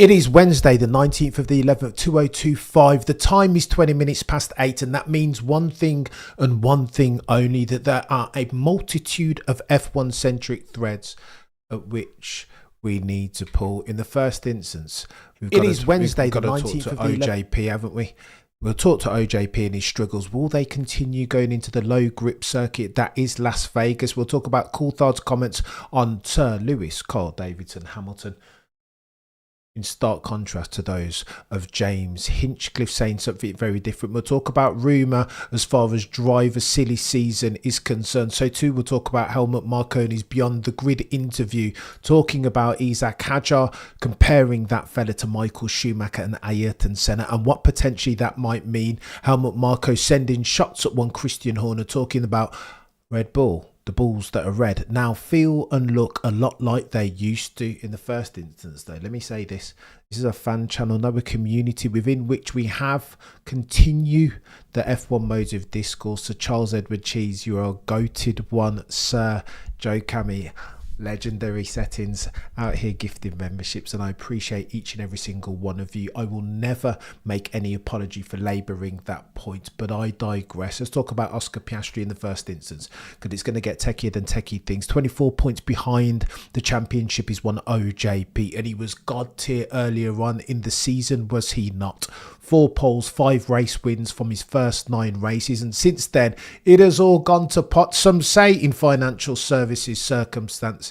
It is Wednesday, the 19th of the 11th, 2025. The time is 20 minutes past 8, and that means one thing and one thing only, that there are a multitude of F1-centric threads at which we need to pull. In the first instance, it is Wednesday, the 19th of the 11th. OJP, haven't we? We'll talk to OJP and his struggles. Will they continue going into the low grip circuit that is Las Vegas? We'll talk about Coulthard's comments on Sir Lewis, Carl Davidson, Hamilton, in stark contrast to those of James Hinchcliffe saying something very different. We'll talk about rumour as far as driver silly season is concerned. So too, we'll talk about Helmut Marko and his Beyond the Grid interview, talking about Isaac Hadjar, comparing that fella to Michael Schumacher and Ayrton Senna, and what potentially that might mean. Helmut Marko sending shots at one Christian Horner, talking about Red Bull. The balls that are red now feel and look a lot like they used to. In the first instance, though, let me say this is a fan channel, not a community within which we have continue the F1 modes of discourse. So Charles Edward Cheese, you are a goated one, Sir Joe Cammy. Legendary settings out here gifting memberships, and I appreciate each and every single one of you. I will never make any apology for labouring that point, but I digress. Let's talk about Oscar Piastri in the first instance, because it's going to get techier than techie things. 24 points behind the championship is one OJP, and he was god tier earlier on in the season, was he not? 4 poles, 5 race wins from his first 9 races, and since then it has all gone to pot. Some say in financial services circumstances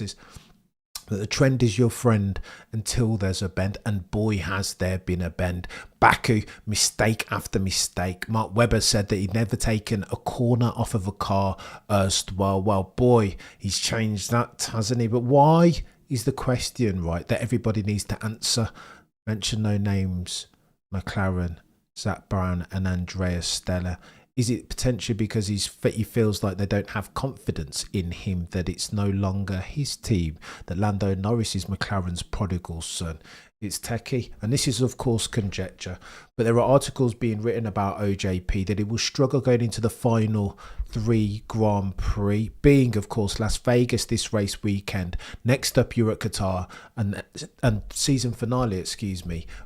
that the trend is your friend until there's a bend, and boy has there been a bend. Baku, mistake after mistake. Mark Webber said that he'd never taken a corner off of a car erstwhile. Well, boy, he's changed that, hasn't he? But why is the question, right, that everybody needs to answer. Mention no names. McLaren, Zach Brown and Andreas Stella. Is it potentially because he feels like they don't have confidence in him, that it's no longer his team, that Lando Norris is McLaren's prodigal son? It's techie, and this is of course conjecture, but there are articles being written about OJP that he will struggle going into the final 3 Grand Prix, being of course Las Vegas this race weekend. Next up you're at Qatar, and season finale,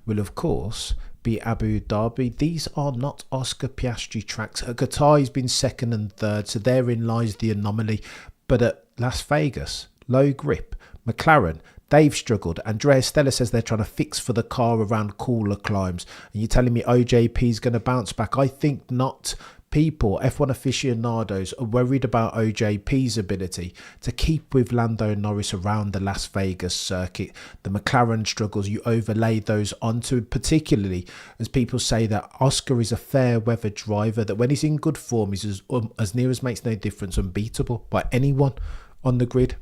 will of course be Abu Dhabi. These are not Oscar Piastri tracks. At Qatar he's been 2nd and 3rd, so therein lies the anomaly. But at Las Vegas, low grip, McLaren, they've struggled. Andreas Stella says they're trying to fix for the car around cooler climbs. And you're telling me OJP is going to bounce back? I think not. People, F1 aficionados, are worried about OJP's ability to keep with Lando Norris around the Las Vegas circuit. The McLaren struggles, you overlay those onto, particularly as people say that Oscar is a fair weather driver, that when he's in good form, he's as near as makes no difference, unbeatable by anyone on the grid.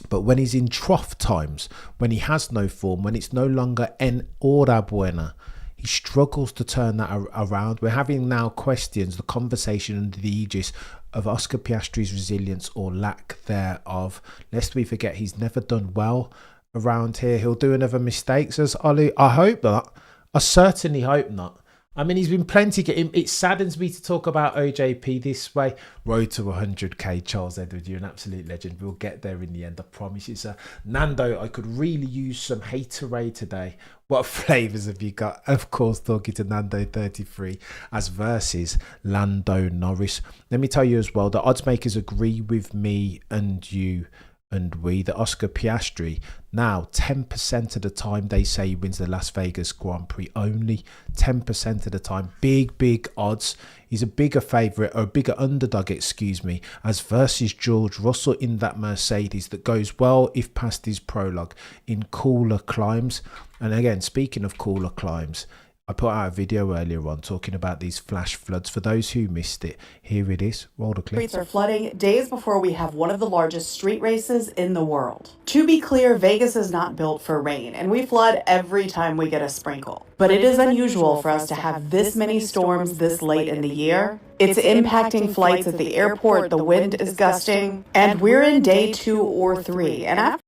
But when he's in trough times, when he has no form, when it's no longer en hora buena, he struggles to turn that around. We're having now questions, the conversation under the aegis of Oscar Piastri's resilience or lack thereof. Lest we forget, he's never done well around here. He'll do another mistake, says Ollie. I hope not. I certainly hope not. I mean, he's been plenty. It saddens me to talk about OJP this way. Road to 100k, Charles Edward, you're an absolute legend. We'll get there in the end, I promise you, sir. Nando, I could really use some haterade today. What flavours have you got? Of course, talking to Nando33 as versus Lando Norris. Let me tell you as well, the odds makers agree with me and you and we, that Oscar Piastri now 10% of the time they say he wins the Las Vegas Grand Prix. Only 10% of the time. Big odds. He's a bigger favourite, or a bigger underdog, as versus George Russell in that Mercedes that goes well if past his prologue in cooler climbs. And again, speaking of cooler climbs, I put out a video earlier on talking about these flash floods. For those who missed it, here it is. Roll the clip. Streets are flooding days before we have one of the largest street races in the world. To be clear, Vegas is not built for rain, and we flood every time we get a sprinkle. But it is unusual for us to have this many storms this late in the year. It's impacting flights at the airport, the wind is gusting, and we're in day 2 or 3. And after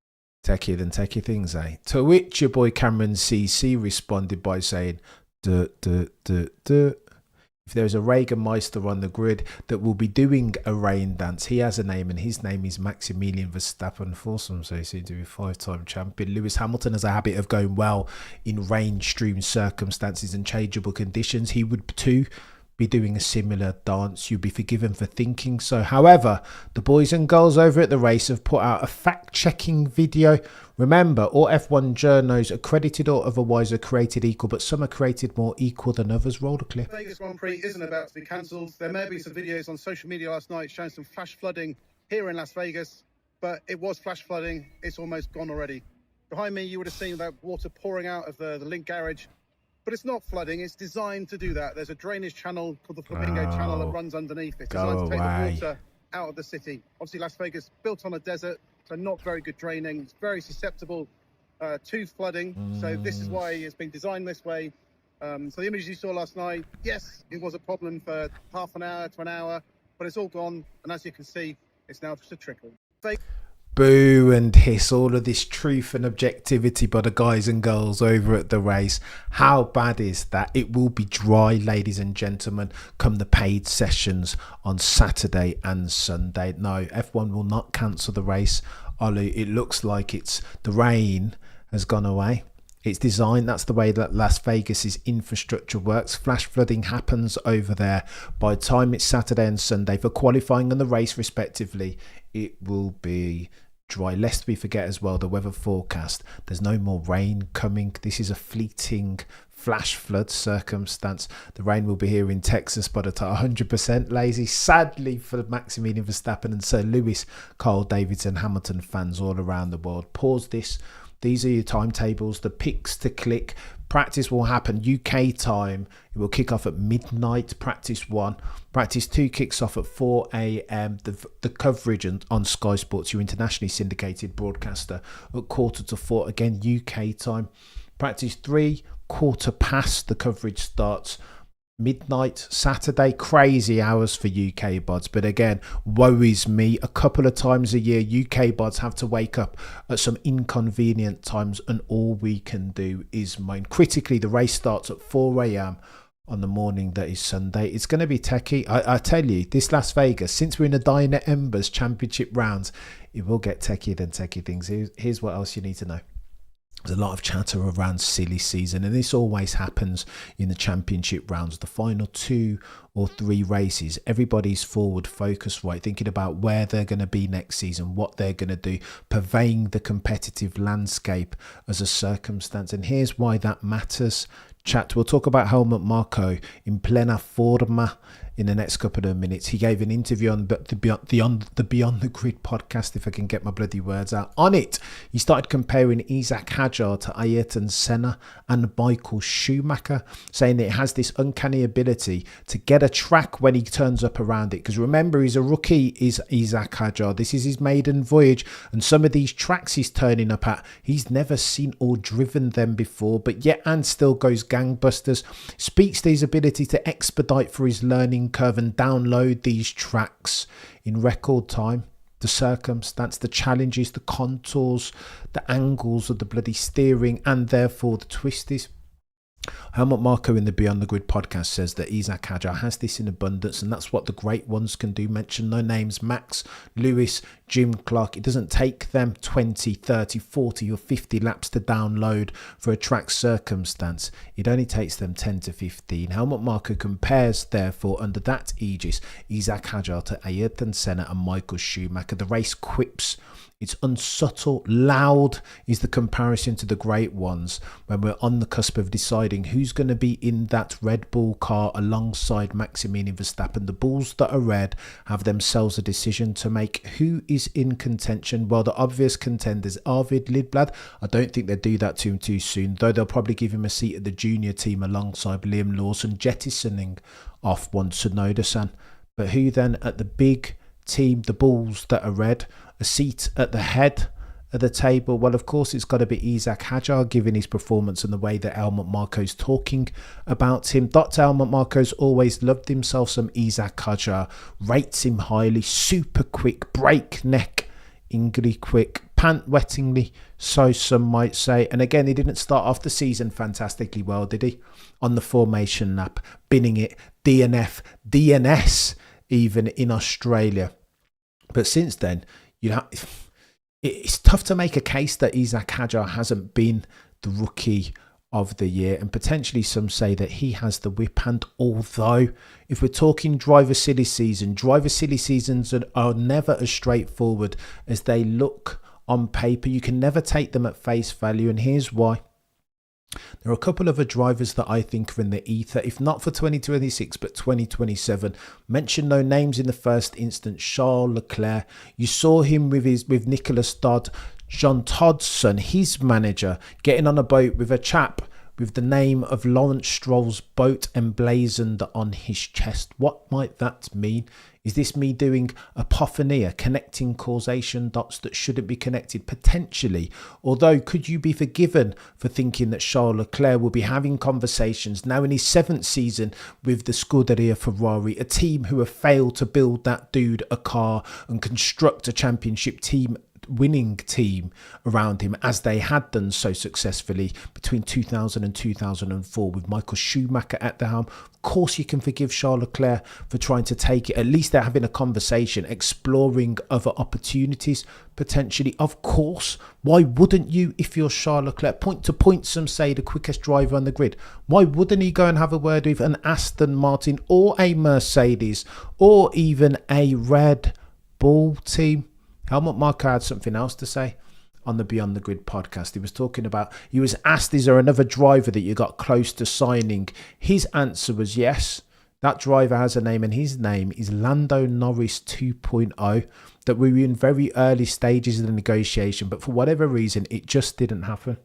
techier than techie things, eh? To which your boy Cameron CC responded by saying, duh. if there's a Regenmeister on the grid that will be doing a rain dance, he has a name, and his name is Maximilian Verstappen. Foursome, so he seems to be 5-time champion. Lewis Hamilton has a habit of going well in rain-strewn circumstances and changeable conditions. He would too be doing a similar dance. You'd be forgiven for thinking so. However, the boys and girls over at the race have put out a fact-checking video. Remember, all F1 journos are credited or otherwise are created equal, but some are created more equal than others. Roll the clip. Vegas Grand Prix isn't about to be cancelled. There may be some videos on social media last night showing some flash flooding here in Las Vegas, but it was flash flooding. It's almost gone already. Behind me, you would have seen that water pouring out of the link garage. But it's not flooding, it's designed to do that. There's a drainage channel called the Flamingo Channel that runs underneath. It's designed to take the water out of the city. Obviously, Las Vegas, built on a desert, so not very good draining. It's very susceptible to flooding. So this is why it's been designed this way. So the images you saw last night, yes, it was a problem for half an hour to an hour, but it's all gone. And as you can see, it's now just a trickle. Boo and hiss, all of this truth and objectivity by the guys and girls over at the race. How bad is that? It will be dry, ladies and gentlemen, come the paid sessions on Saturday and Sunday. No, F1 will not cancel the race. Ollie, it looks like the rain has gone away. It's designed, that's the way that Las Vegas's infrastructure works. Flash flooding happens over there. By the time it's Saturday and Sunday for qualifying and the race respectively, it will be dry. Lest we forget as well the weather forecast, there's no more rain coming. This is a fleeting flash flood circumstance. The rain will be here in Texas by the time 100% lazy, sadly for Maximilian Verstappen and Sir Lewis, Carl Davidson, Hamilton fans all around the world. Pause this. These are your timetables, the picks to click. Practice will happen UK time. It will kick off at midnight, practice 1. Practice 2 kicks off at 4 a.m. The coverage on Sky Sports, your internationally syndicated broadcaster, at 3:45, again UK time. Practice 3, 3:15, the coverage starts midnight Saturday. Crazy hours for UK bods, but again, worries me. A couple of times a year UK bods have to wake up at some inconvenient times, and all we can do is moan. Critically, the race starts at 4 a.m. on the morning that is Sunday. It's going to be techie. I tell you, this Las Vegas, since we're in the Dying Embers championship rounds, it will get techier than techie things. Here's what else you need to know. There's a lot of chatter around silly season, and this always happens in the championship rounds. The final 2 or 3 races, everybody's forward focused, right? Thinking about where they're going to be next season, what they're going to do, purveying the competitive landscape as a circumstance. And here's why that matters. Chat, we'll talk about Helmut Marko in plena forma in the next couple of minutes. He gave an interview on the Beyond the Grid podcast, if I can get my bloody words out. On it, he started comparing Isaac Hadjar to Ayrton Senna and Michael Schumacher, saying that it has this uncanny ability to get a track when he turns up around it. Because remember, he's a rookie, is Isaac Hadjar. This is his maiden voyage, and some of these tracks he's turning up at, he's never seen or driven them before, but yet and still goes gangbusters. Speaks to his ability to expedite for his learning curve and download these tracks in record time. The circumstance, the challenges, the contours, the angles of the bloody steering, and therefore the twisties. Helmut Marko in the Beyond the Grid podcast says that Isaac Hadjar has this in abundance, and that's what the great ones can do. Mention no names: Max, Lewis, Jim Clark. It doesn't take them 20, 30, 40 or 50 laps to download for a track circumstance. It only takes them 10 to 15. Helmut Marko compares, therefore, under that aegis, Isaac Hadjar to Ayrton Senna and Michael Schumacher. The race quips. It's unsubtle. Loud is the comparison to the great ones when we're on the cusp of deciding who's going to be in that Red Bull car alongside Maximilian Verstappen. The Bulls that are red have themselves a decision to make. Who is in contention? Well, the obvious contenders, Arvid Lidblad. I don't think they'll do that to him too soon, though they'll probably give him a seat at the junior team alongside Liam Lawson, jettisoning off one Tsunoda-san. But who then at the big team, the Bulls that are red, a seat at the head of the table? Well, of course, it's got to be Isaac Hadjar, given his performance and the way that Helmut Marko's talking about him. Dr. Helmut Marko's always loved himself some Isaac Hadjar, rates him highly, super quick, breakneck, ingly quick, pant-wettingly, so some might say. And again, he didn't start off the season fantastically well, did he? On the formation lap, binning it, DNF, DNS, even in Australia. But since then, it's tough to make a case that Isaac Hadjar hasn't been the rookie of the year, and potentially some say that he has the whip hand. Although if we're talking driver silly seasons are never as straightforward as they look on paper. You can never take them at face value, and here's why. There are a couple of drivers that I think are in the ether, if not for 2026 but 2027. Mention no names in the first instance. Charles Leclerc, you saw him with Nicholas Dodd, John Todd's son, his manager, getting on a boat with a chap with the name of Lawrence Stroll's boat emblazoned on his chest. What might that mean? Is this me doing apophenia, connecting causation dots that shouldn't be connected? Potentially. Although, could you be forgiven for thinking that Charles Leclerc will be having conversations now in his 7th season with the Scuderia Ferrari, a team who have failed to build that dude a car and construct a championship team, winning team around him, as they had done so successfully between 2000 and 2004 with Michael Schumacher at the helm? Of course you can forgive Charles Leclerc for trying to take it. At least they're having a conversation, exploring other opportunities potentially. Of course, why wouldn't you? If you're Charles Leclerc, point to point, some say the quickest driver on the grid, why wouldn't he go and have a word with an Aston Martin or a Mercedes or even a Red Bull team? Helmut Marko had something else to say on the Beyond the Grid podcast. He was asked, is there another driver that you got close to signing? His answer was yes. That driver has a name, and his name is Lando Norris 2.0, that we were in very early stages of the negotiation, but for whatever reason, it just didn't happen.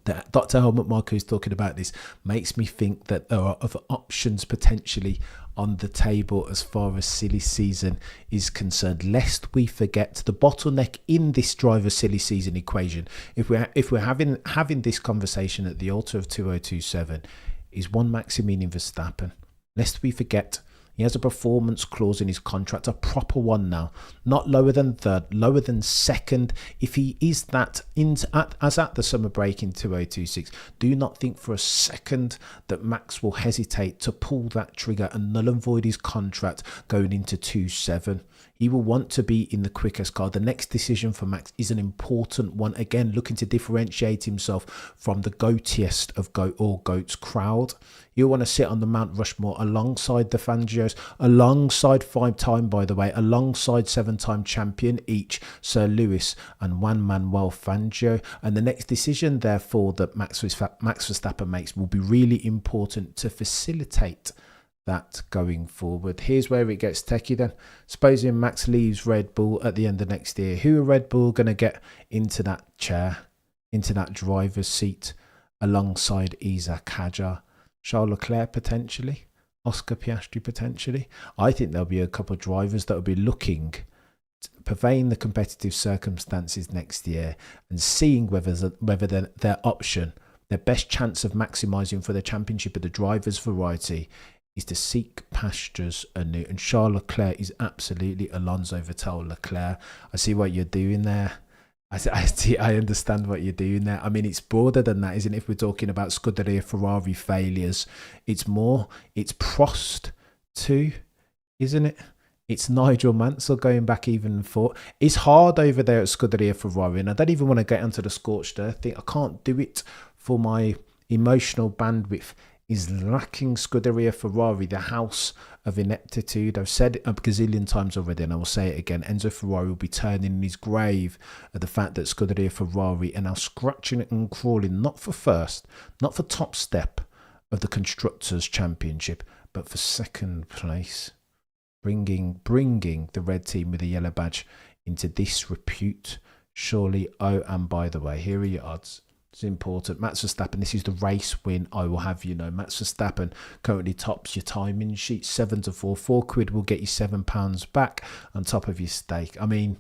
That Dr. Helmut Marko is talking about this makes me think that there are other options potentially on the table as far as silly season is concerned, lest we forget the bottleneck in this driver silly season equation. If we're having this conversation at the altar of 2027, is one Maximilian Verstappen. Lest we forget, he has a performance clause in his contract, a proper one now, not lower than third, lower than second. If he is that as at the summer break in 2026, do not think for a second that Max will hesitate to pull that trigger and null and void his contract going into 27. He will want to be in the quickest car. The next decision for Max is an important one. Again, looking to differentiate himself from the goatiest of GOATs crowd. He'll want to sit on the Mount Rushmore alongside the Fangios, alongside 5-time, by the way, alongside 7-time champion each, Sir Lewis and Juan Manuel Fangio. And the next decision, therefore, that Max Verstappen makes will be really important to facilitate that going forward. Here's where it gets techie then. Supposing Max leaves Red Bull at the end of next year, who are Red Bull going to get into that chair, into that driver's seat alongside Isaac Hadjar? Charles Leclerc potentially, Oscar Piastri potentially. I think there'll be a couple of drivers that will be looking, purveying the competitive circumstances next year and seeing whether their option, their best chance of maximising for the championship of the drivers' variety is to seek pastures anew. And Charles Leclerc is absolutely Alonso Vettel Leclerc. I see what you're doing there. I understand what you're doing there. I mean, it's broader than that, isn't it? If we're talking about Scuderia Ferrari failures, it's Prost too, isn't it? It's Nigel Mansell going back even for. It's hard over there at Scuderia Ferrari, and I don't even want to get onto the scorched earth thing. I can't do it for my emotional bandwidth. Is lacking Scuderia Ferrari, the house of ineptitude. I've said it a gazillion times already, and I will say it again. Enzo Ferrari will be turning in his grave at the fact that Scuderia Ferrari are now scratching and crawling, not for first, not for top step of the Constructors' Championship, but for second place. Bringing the red team with a yellow badge into disrepute. Surely, oh, and by the way, here are your odds. It's important. Max Verstappen, this is the race win, I will have you know. Max Verstappen currently tops your timing sheet 7-4. £4 will get you £7 back on top of your stake. I mean,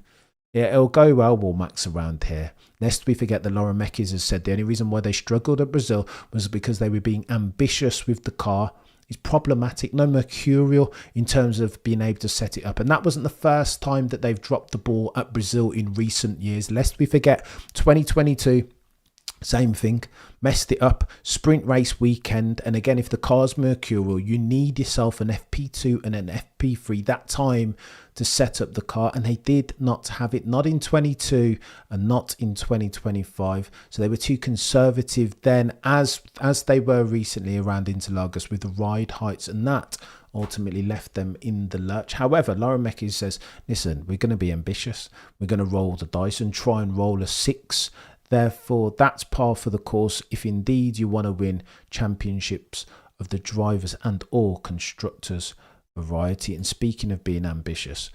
yeah, it'll go well, will Max, around here. Lest we forget that Laura Mekies has said the only reason why they struggled at Brazil was because they were being ambitious with the car is problematic. No mercurial in terms of being able to set it up. And that wasn't the first time that they've dropped the ball at Brazil in recent years. Lest we forget, 2022, same thing, messed it up. Sprint race weekend, and again, if the car's mercurial, you need yourself an FP2 and an FP3 that time to set up the car, and they did not have it, not in 22 and not in 2025. So they were too conservative then, as they were recently around Interlagos with the ride heights, and that ultimately left them in the lurch. However, Lauren Mekies says, listen, we're going to be ambitious, we're going to roll the dice and try and roll a 6. Therefore, that's par for the course if indeed you want to win championships of the drivers and or constructors variety. And speaking of being ambitious,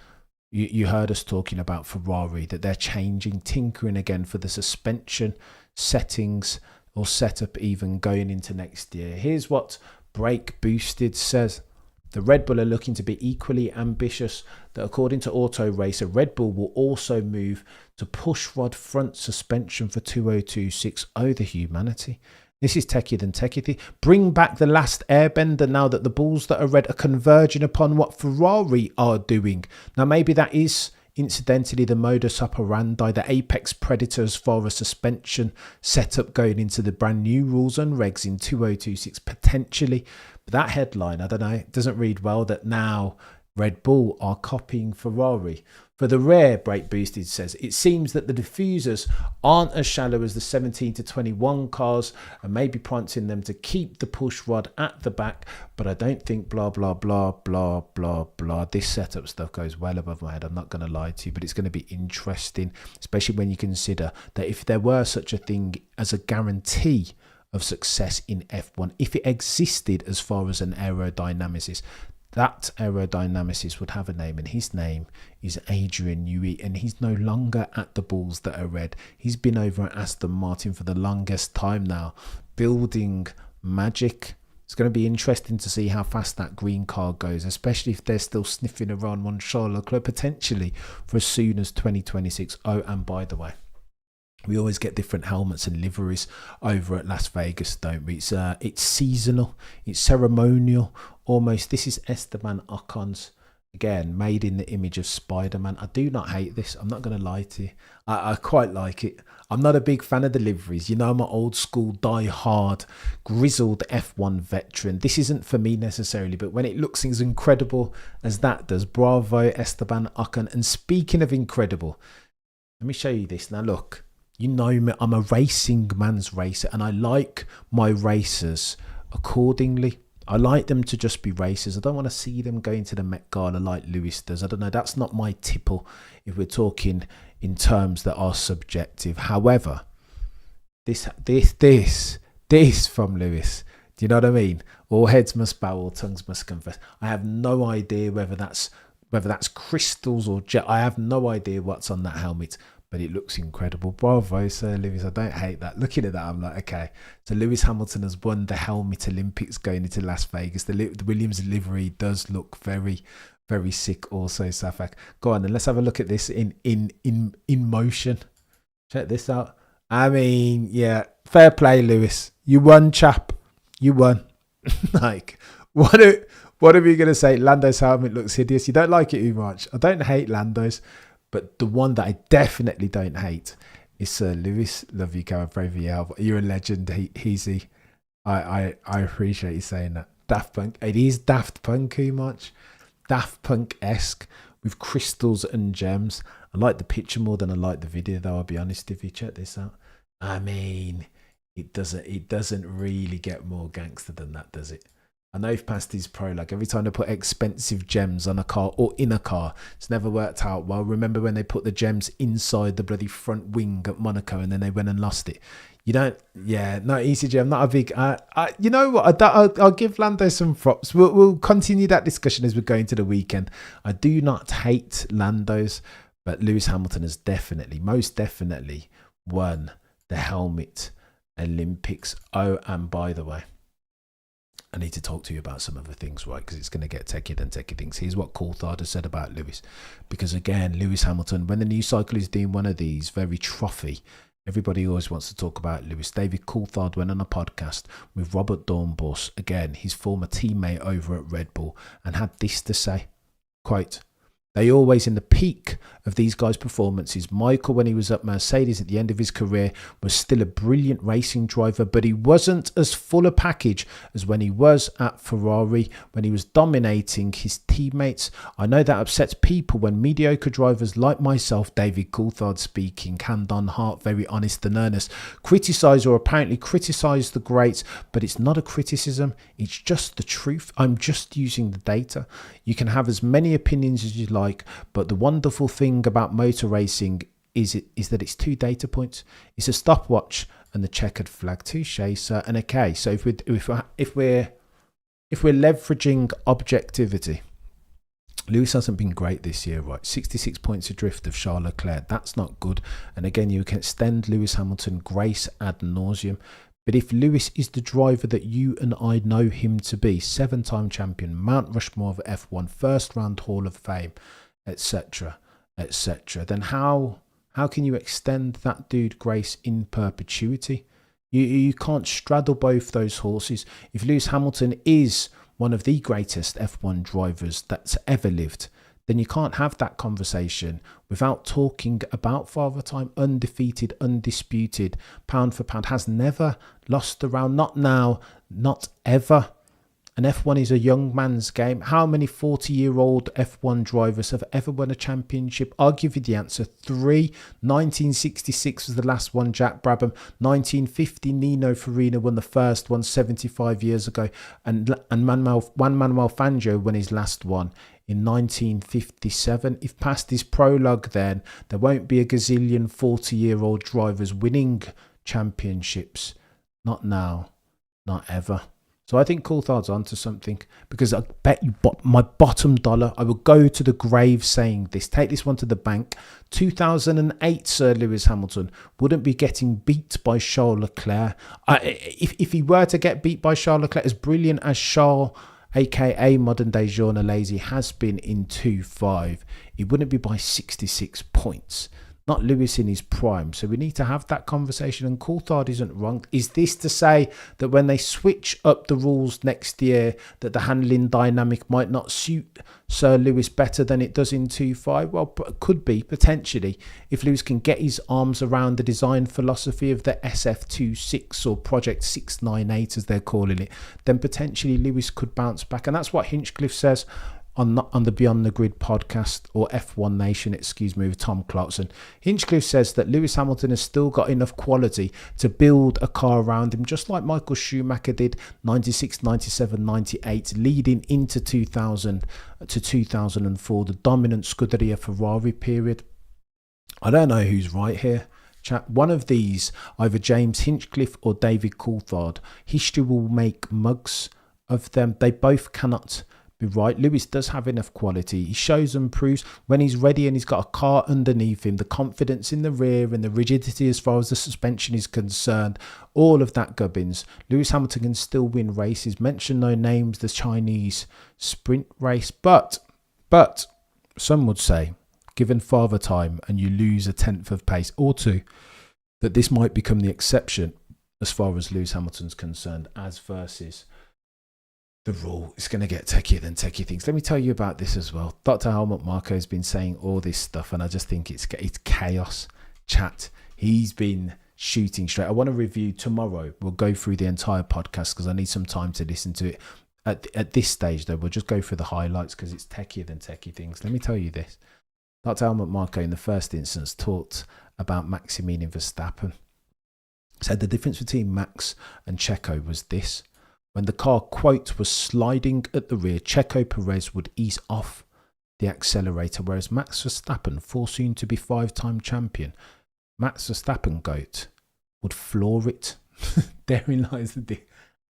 you heard us talking about Ferrari, that they're changing, tinkering again for the suspension settings or setup even going into next year. Here's what Brake Boosted says. The Red Bull are looking to be equally ambitious, that according to Auto Racer, Red Bull will also move to push rod front suspension for 2026. Oh, the humanity. This is techier than techie. Bring back the last airbender now that the balls that are red are converging upon what Ferrari are doing. Now, maybe that is incidentally the modus operandi, the apex predator as far as suspension setup going into the brand new rules and regs in 2026 potentially. But that headline, I don't know, it doesn't read well that now Red Bull are copying Ferrari. For the rear, Brake Boosted says, it seems that the diffusers aren't as shallow as the 17 to 21 cars and maybe prompting them to keep the push rod at the back, but I don't think blah, blah, blah, blah, blah, blah. This setup stuff goes well above my head, I'm not going to lie to you, but it's going to be interesting, especially when you consider that if there were such a thing as a guarantee of success in F1, if it existed as far as an aerodynamicist, that aerodynamicist would have a name, and his name is Adrian Newey, and he's no longer at the balls that are red. He's been over at Aston Martin for the longest time now, building magic. It's going to be interesting to see how fast that green car goes, especially if they're still sniffing around one Charles Leclerc potentially for as soon as 2026. Oh, and by the way, we always get different helmets and liveries over at Las Vegas, don't we? It's seasonal, it's ceremonial, almost. This is Esteban Ocon's, again, made in the image of Spider-Man. I do not hate this, I'm not going to lie to you. I quite like it. I'm not a big fan of the liveries. You know, I'm an old school, die-hard, grizzled F1 veteran. This isn't for me necessarily, but when it looks as incredible as that does, bravo, Esteban Ocon. And speaking of incredible, let me show you this. Now, look. You know me, I'm a racing man's racer, and I like my racers accordingly. I like them to just be racers. I don't want to see them going to the Met Gala like Lewis does. I don't know, that's not my tipple if we're talking in terms that are subjective. However, this from Lewis, do you know what I mean? All heads must bow, all tongues must confess. I have no idea whether that's crystals or jet. I have no idea what's on that helmet, but it looks incredible. Bravo, Sir Lewis. I don't hate that. Looking at that, I'm like, okay. So Lewis Hamilton has won the helmet Olympics going into Las Vegas. The Williams livery does look very, very sick also, Safak. Go on, and let's have a look at this in motion. Check this out. I mean, yeah, fair play, Lewis. You won, chap. You won. Like, what are we going to say? Lando's helmet looks hideous. You don't like it too much. I don't hate Lando's. But the one that I definitely don't hate is Sir Lewis. Love you, Gareth. Pray for your help. You're a legend, Heezy. I appreciate you saying that. Daft Punk. It is Daft Punk too much. Daft Punk-esque with crystals and gems. I like the picture more than I like the video, though. I'll be honest if you check this out. I mean, it doesn't really get more gangster than that, does it? I know if past his prologue, every time they put expensive gems on a car or in a car, it's never worked out well. Remember when they put the gems inside the bloody front wing at Monaco and then they went and lost it? You don't, yeah, no, ECG, I'm not a big, you know what, I'll give Lando some props. We'll continue that discussion as we go into the weekend. I do not hate Lando's, but Lewis Hamilton has definitely, most definitely won the helmet Olympics. Oh, and by the way, I need to talk to you about some other things, right? Because it's going to get techier than techie things. Here's what Coulthard has said about Lewis. Because again, Lewis Hamilton, when the new cycle is doing one of these very trophy Everybody always wants to talk about Lewis. David Coulthard went on a podcast with Robert Dornbos, again, his former teammate over at Red Bull, and had this to say, quote, "They always, in the peak of these guys' performances, Michael, when he was at Mercedes at the end of his career, was still a brilliant racing driver, but he wasn't as full a package as when he was at Ferrari, when he was dominating his teammates. I know that upsets people when mediocre drivers like myself," David Coulthard speaking, hand on heart, very honest and earnest, "criticise or apparently criticise the greats, but it's not a criticism, it's just the truth. I'm just using the data. You can have as many opinions as you like, but the wonderful thing about motor racing is that it's 2 data points. It's a stopwatch and the checkered flag." Touche, sir. And okay, so if we're leveraging objectivity, Lewis hasn't been great this year, right? 66 points adrift of Charles Leclerc. That's not good. And again, you can extend Lewis Hamilton grace ad nauseum. But if Lewis is the driver that you and I know him to be, 7-time champion, Mount Rushmore of F1, first round Hall of Fame, etc., etc., then how can you extend that dude grace in perpetuity? You can't straddle both those horses. If Lewis Hamilton is one of the greatest F1 drivers that's ever lived, then you can't have that conversation without talking about Father Time, undefeated, undisputed, pound for pound, has never lost a round, not now, not ever. And F1 is a young man's game. How many 40-year-old F1 drivers have ever won a championship? I'll give you the answer. 3. 1966 was the last one, Jack Brabham. 1950, Nino Farina won the first one 75 years ago. And Juan Manuel Fangio won his last one in 1957. If past his prologue, then there won't be a gazillion 40-year-old drivers winning championships. Not now, not ever. So I think Coulthard's onto something, because I bet you my bottom dollar, I will go to the grave saying this. Take this one to the bank. 2008, Sir Lewis Hamilton wouldn't be getting beat by Charles Leclerc. If he were to get beat by Charles Leclerc, as brilliant as Charles, aka modern day Jean Alesi, has been in 2.5, it wouldn't be by 66 points. Not Lewis in his prime. So we need to have that conversation, and Coulthard isn't wrong. Is this to say that when they switch up the rules next year, that the handling dynamic might not suit Sir Lewis better than it does in 2.5? Well, could be, potentially. If Lewis can get his arms around the design philosophy of the SF26 or Project 698, as they're calling it, then potentially Lewis could bounce back. And that's what Hinchcliffe says on the Beyond the Grid podcast, or F1 Nation, with Tom Clarkson. Hinchcliffe says that Lewis Hamilton has still got enough quality to build a car around him, just like Michael Schumacher did 96, 97, 98, leading into 2000 to 2004, the dominant Scuderia Ferrari period. I don't know who's right here, chat. One of these, either James Hinchcliffe or David Coulthard, history will make mugs of them. They both cannot be right. Lewis does have enough quality. He shows and proves when he's ready, and he's got a car underneath him, the confidence in the rear and the rigidity as far as the suspension is concerned, all of that gubbins. Lewis Hamilton can still win races. Mention no names, the Chinese sprint race, but some would say, given Father Time and you lose a tenth of pace or two, that this might become the exception as far as Lewis Hamilton's concerned, as versus the rule. Is going to get techier than techie things. Let me tell you about this as well. Dr. Helmut Marko has been saying all this stuff, and I just think it's chaos, chat. He's been shooting straight. I want to review tomorrow. We'll go through the entire podcast because I need some time to listen to it. At this stage, though, we'll just go through the highlights because it's techier than techie things. Let me tell you this. Dr. Helmut Marko, in the first instance, talked about Maximilian Verstappen. Said the difference between Max and Checo was this. When the car, quote, was sliding at the rear, Checo Perez would ease off the accelerator, whereas Max Verstappen, soon to be 5-time champion, Max Verstappen, goat, would floor it. Therein lies the deal.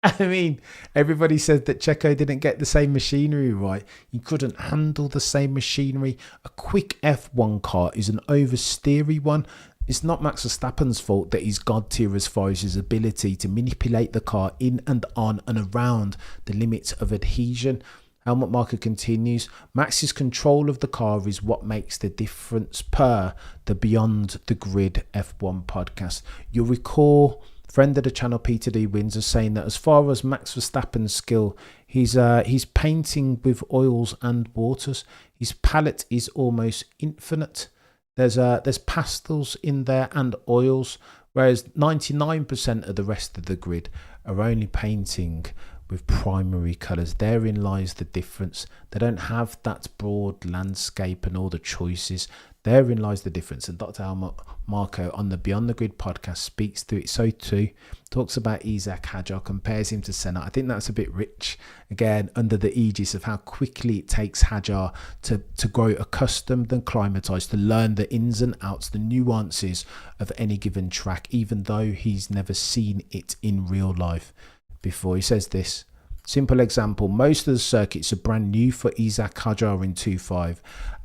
I mean, everybody said that Checo didn't get the same machinery right. He couldn't handle the same machinery. A quick F1 car is an oversteery one. It's not Max Verstappen's fault that he's God tier as far as his ability to manipulate the car in and on and around the limits of adhesion. Helmut Marko continues, Max's control of the car is what makes the difference per the Beyond the Grid F1 podcast. You'll recall friend of the channel Peter D. Windsor saying that as far as Max Verstappen's skill, he's painting with oils and waters. His palette is almost infinite. There's pastels in there and oils, whereas 99% of the rest of the grid are only painting with primary colours. Therein lies the difference. They don't have that broad landscape and all the choices. Therein lies the difference. And Dr. Helmut Marko on the Beyond the Grid podcast speaks to it so too. Talks about Isaac Hadjar, compares him to Senna. I think that's a bit rich, again, under the aegis of how quickly it takes Hadjar to grow accustomed and climatised, to learn the ins and outs, the nuances of any given track, even though he's never seen it in real life before. He says this, simple example, most of the circuits are brand new for Isaac Hadjar in 2.5,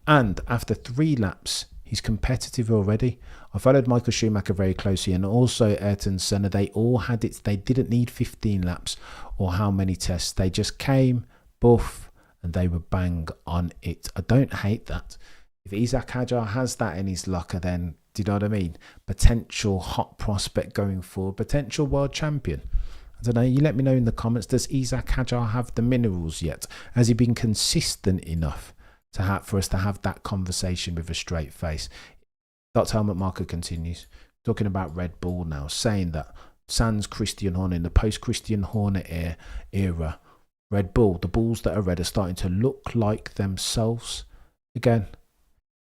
and after 3 laps he's competitive already. I followed Michael Schumacher very closely and also Ayrton Senna. They all had it. They didn't need 15 laps or how many tests. They just came, buff, and they were bang on it. I don't hate that. If Isaac Hadjar has that in his locker, then, do you know what I mean? Potential hot prospect going forward, potential world champion. I don't know, you let me know in the comments, does Isaac Hadjar have the minerals yet? Has he been consistent enough for us to have that conversation with a straight face? Dr. Helmut Marko continues, talking about Red Bull now, saying that sans Christian Horner, in the post-Christian Horner era, Red Bull, the bulls that are red, are starting to look like themselves again.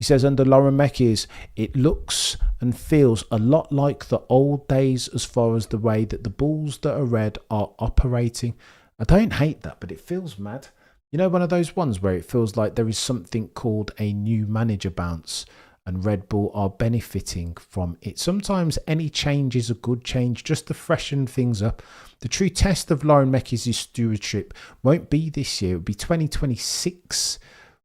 He says under Lauren Mekies, it looks and feels a lot like the old days as far as the way that the bulls that are red are operating. I don't hate that, but it feels mad. You know, one of those ones where it feels like there is something called a new manager bounce, and Red Bull are benefiting from it. Sometimes any change is a good change, just to freshen things up. The true test of Lauren Mekies' stewardship won't be this year. It'll be 2026.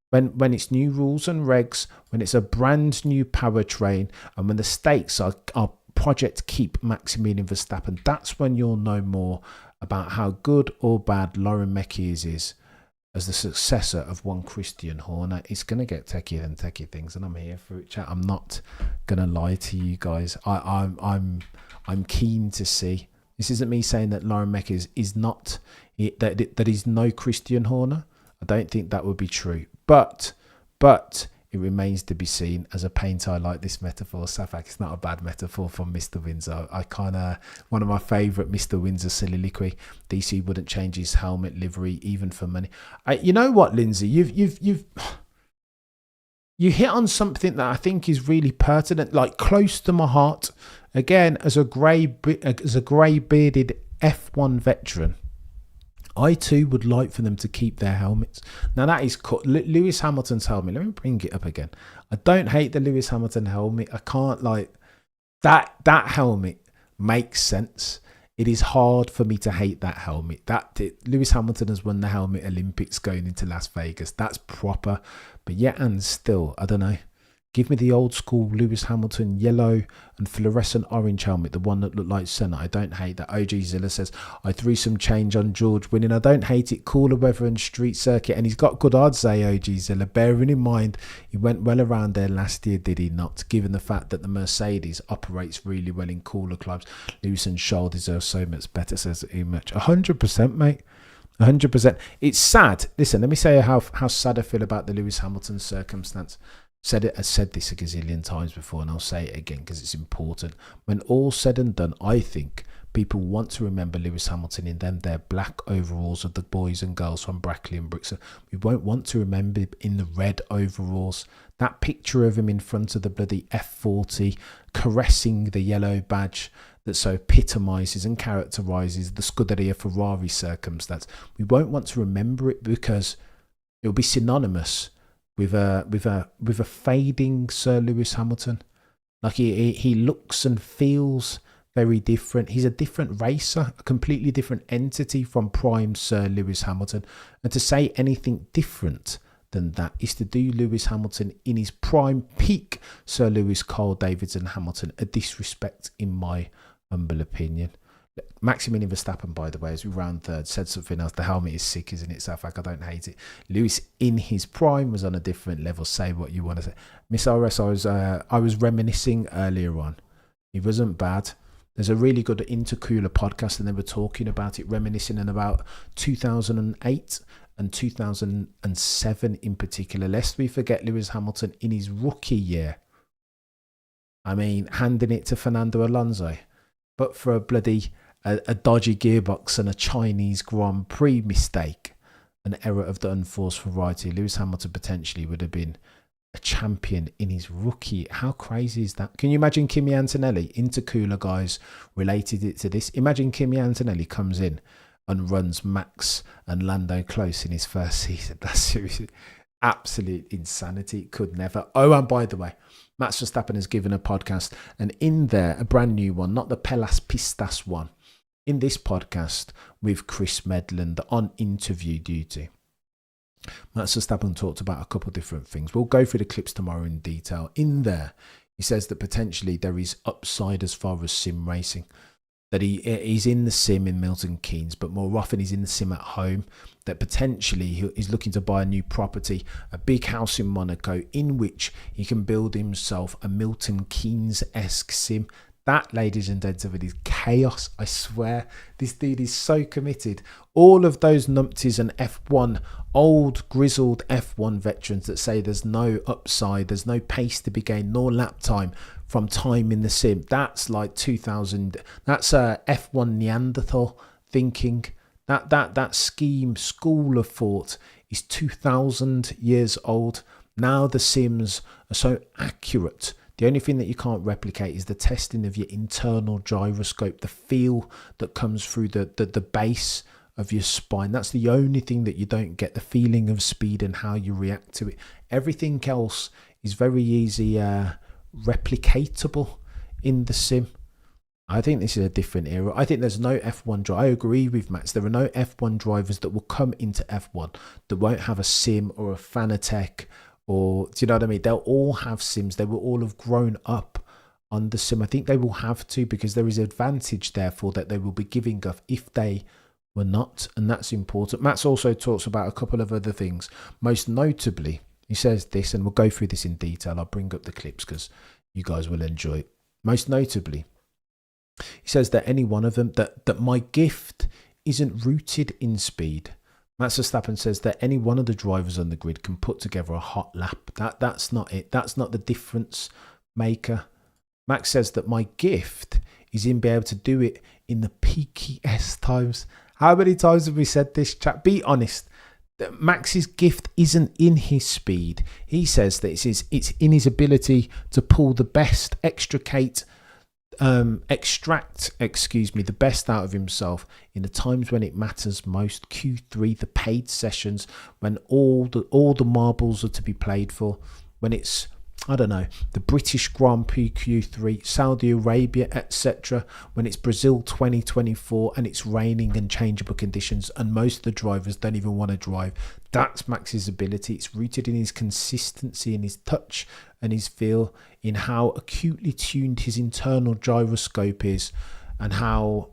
When it's new rules and regs, when it's a brand new powertrain, and when the stakes are Project Keep Maximilian Verstappen, that's when you'll know more about how good or bad Lauren Mekies is as the successor of one Christian Horner. It's going to get techier than techie things, and I'm here for it, chat. I'm not going to lie to you guys. I'm keen to see. This isn't me saying that Lauren Mekies is not, that he's no Christian Horner. I don't think that would be true. But it remains to be seen. As a painter, I like this metaphor. Safak, it's not a bad metaphor from Mr. Windsor. I kind of, one of my favourite Mr. Windsor soliloquy. DC wouldn't change his helmet livery even for money. You know what, Lindsay? You hit on something that I think is really pertinent, like close to my heart. Again, as a grey bearded F1 veteran, I too would like for them to keep their helmets. Now that is cut. Lewis Hamilton's helmet. Let me bring it up again. I don't hate the Lewis Hamilton helmet. I can't like that. That helmet makes sense. It is hard for me to hate that helmet. Lewis Hamilton has won the helmet Olympics going into Las Vegas. That's proper. But yet and still, I don't know. Give me the old school Lewis Hamilton yellow and fluorescent orange helmet, the one that looked like Senna. I don't hate that. OG Zilla says, I threw some change on George winning. I don't hate it. Cooler weather and street circuit. And he's got good odds, say OG Zilla. Bearing in mind, he went well around there last year, did he not? Given the fact that the Mercedes operates really well in cooler climes. Lewis and Scholl deserve so much better, says much. 100%, mate. 100%. It's sad. Listen, let me say how sad I feel about the Lewis Hamilton circumstance. I've said this a gazillion times before, and I'll say it again because it's important. When all's said and done, I think people want to remember Lewis Hamilton in their black overalls of the boys and girls from Brackley and Brixton. We won't want to remember him in the red overalls. That picture of him in front of the bloody F40 caressing the yellow badge that so epitomises and characterises the Scuderia Ferrari circumstance. We won't want to remember it because it'll be synonymous with a fading Sir Lewis Hamilton. Like he looks and feels very different. He's a different racer, a completely different entity from prime Sir Lewis Hamilton. And to say anything different than that is to do Lewis Hamilton in his prime peak Sir Lewis, Carl Davidson Hamilton a disrespect, in my humble opinion. Maximilian Verstappen, by the way, as we round third, said something else. The helmet is sick, isn't it, Safak? I don't hate it. Lewis, in his prime, was on a different level. Say what you want to say. Miss RS, I was reminiscing earlier on. He wasn't bad. There's a really good Intercooler podcast, and they were talking about it, reminiscing about 2008 and 2007 in particular. Lest we forget Lewis Hamilton in his rookie year. I mean, handing it to Fernando Alonso. But for a dodgy gearbox and a Chinese Grand Prix mistake, an error of the unforced variety, Lewis Hamilton potentially would have been a champion in his rookie. How crazy is that? Can you imagine Kimi Antonelli? Intercooler guys related it to this. Imagine Kimi Antonelli comes in and runs Max and Lando close in his first season. That's seriously absolute insanity. Could never. Oh, and by the way, Max Verstappen has given a podcast, and in there, a brand new one, not the Pelas Pistas one. In this podcast with Chris Medland on interview duty, Max Verstappen talked about a couple of different things. We'll go through the clips tomorrow in detail. In there, he says that potentially there is upside as far as sim racing. That he's in the sim in Milton Keynes, but more often he's in the sim at home. That potentially he's looking to buy a new property, a big house in Monaco, in which he can build himself a Milton Keynes-esque sim. That, ladies and gentlemen, is chaos. I swear, this dude is so committed. All of those numpties and F1, old grizzled F1 veterans that say there's no upside, there's no pace to be gained, nor lap time from time in the sim. That's like 2000. That's a F1 Neanderthal thinking. That school of thought is 2000 years old. Now the sims are so accurate. The only thing that you can't replicate is the testing of your internal gyroscope, the feel that comes through the base of your spine. That's the only thing that you don't get, the feeling of speed and how you react to it. Everything else is very easy replicatable in the sim. I think this is a different era. I think there's no F1 driver. I agree with Max. There are no F1 drivers that will come into F1 that won't have a sim or a Fanatec. Or, do you know what I mean? They'll all have sims. They will all have grown up on the sim. I think they will have to, because there is advantage, therefore, that they will be giving up if they were not. And that's important. Matt's also talks about a couple of other things. Most notably, he says this, and we'll go through this in detail. I'll bring up the clips because you guys will enjoy it. Most notably, he says that any one of them, that my gift isn't rooted in speed. Max Verstappen says that any one of the drivers on the grid can put together a hot lap. That's not it. That's not the difference maker. Max says that my gift is in being able to do it in the peakiest times. How many times have we said this, chat? Be honest. Max's gift isn't in his speed. He says that it's in his ability to pull the best, extract the best out of himself in the times when it matters most. Q3, the paid sessions, when all the marbles are to be played for, when it's, I don't know, the British Grand Prix Q3, Saudi Arabia, etc., when it's Brazil 2024 and it's raining and changeable conditions and most of the drivers don't even want to drive. That's Max's ability. It's rooted in his consistency, in his touch and his feel, in how acutely tuned his internal gyroscope is, and how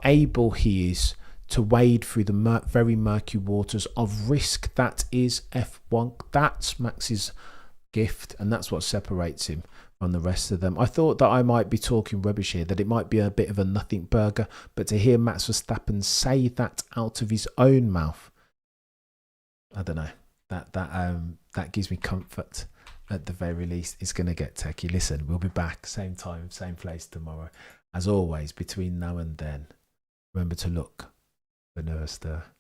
able he is to wade through the very murky waters of risk that is F1. That's Max's gift, and that's what separates him from the rest of them. I thought that I might be talking rubbish here, that it might be a bit of a nothing burger, but to hear Max Verstappen say that out of his own mouth, I don't know, that gives me comfort. At the very least, it's going to get techie. Listen, we'll be back same time, same place tomorrow. As always, between now and then, remember to look for Noah Stir.